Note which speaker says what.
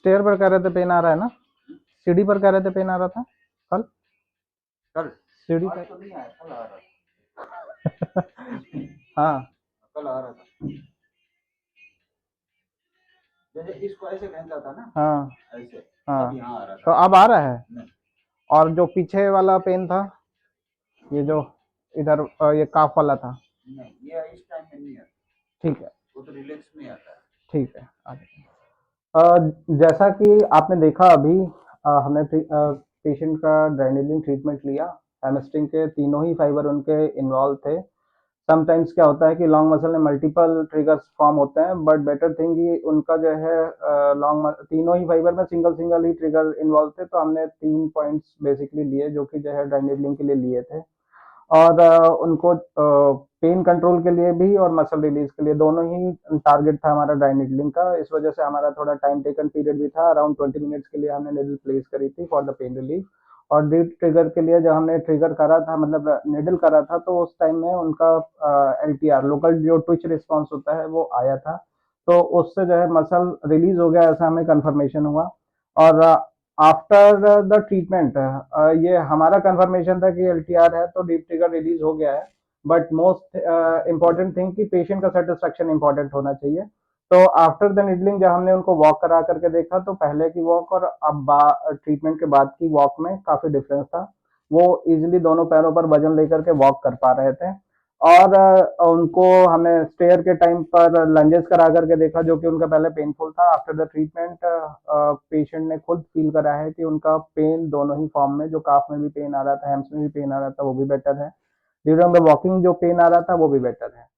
Speaker 1: Stair पर कह रहे थे पेन आ रहा है ना, सीढ़ी पर कह रहे थे पेन आ रहा था कल।
Speaker 2: कल
Speaker 1: सीढ़ी
Speaker 2: आज
Speaker 1: पर
Speaker 2: तो नहीं आया, कल आ रहा था।
Speaker 1: हाँ
Speaker 2: कल आ रहा था, जैसे इसको ऐसे खींचा था ना,
Speaker 1: हाँ
Speaker 2: ऐसे तब
Speaker 1: हाँ।
Speaker 2: यहाँ आ रहा
Speaker 1: तो
Speaker 2: था।
Speaker 1: अब आ रहा है।
Speaker 2: नहीं
Speaker 1: और जो पीछे वाला पेन था, ये जो इधर ये काफ वाला था।
Speaker 2: नहीं, ये इस टाइम में नहीं आता,
Speaker 1: ठीक है
Speaker 2: वो तो रिलैक्स में आता है।
Speaker 1: ठीक है, आ जाइए। जैसा कि आपने देखा अभी, हमने पेशेंट का ड्रेनेलिन ट्रीटमेंट लिया। हैमस्ट्रिंग के तीनों ही फाइबर उनके इन्वॉल्व थे। समटाइम्स क्या होता है कि लॉन्ग मसल में मल्टीपल ट्रिगर्स फॉर्म होते हैं, बट बेटर थिंग कि उनका जो है लॉन्ग तीनों ही फाइबर में सिंगल सिंगल ही ट्रिगर इन्वॉल्व थे, तो हमने 3 पॉइंट्स बेसिकली लिए जो कि जो है ड्रेनेलिन के लिए लिए थे। और उनको पेन कंट्रोल के लिए भी और मसल रिलीज के लिए दोनों ही टारगेट था हमारा ड्राई निडलिंग का। इस वजह से हमारा थोड़ा टाइम टेकन पीरियड भी था, अराउंड 20 मिनट्स के लिए हमने निडल प्लेस करी थी फॉर द पेन रिलीफ। और डीप ट्रिगर के लिए जब हमने ट्रिगर करा था, मतलब निडल करा था, तो उस टाइम में उनका LTR लोकल जो ट्विच रिस्पॉन्स होता है वो आया था। तो उससे जो है मसल रिलीज हो गया, ऐसा हमें कंफर्मेशन हुआ। और आफ्टर द ट्रीटमेंट ये हमारा कंफर्मेशन था कि LTR है, तो डीप ट्रिगर रिलीज हो गया है। बट मोस्ट इम्पॉर्टेंट थिंग कि पेशेंट का सेटिस्फेक्शन इंपॉर्टेंट होना चाहिए। तो आफ्टर द निडलिंग जब हमने उनको वॉक करा करके देखा, तो पहले की वॉक और अब ट्रीटमेंट के बाद की वॉक में काफी डिफरेंस था। वो इजिली दोनों पैरों पर वजन लेकर के वॉक कर पा रहे थे। और उनको हमने स्टेयर के टाइम पर लंजेस करा करके देखा, जो कि उनका पहले पेनफुल था। आफ्टर द ट्रीटमेंट पेशेंट ने खुद फील करा है कि उनका पेन दोनों ही फॉर्म में, जो काफ में भी पेन आ रहा था, हैम्स में भी पेन आ रहा था, वो भी बेटर है। ड्यूरिंग द वॉकिंग जो पेन आ रहा था वो भी बेटर है।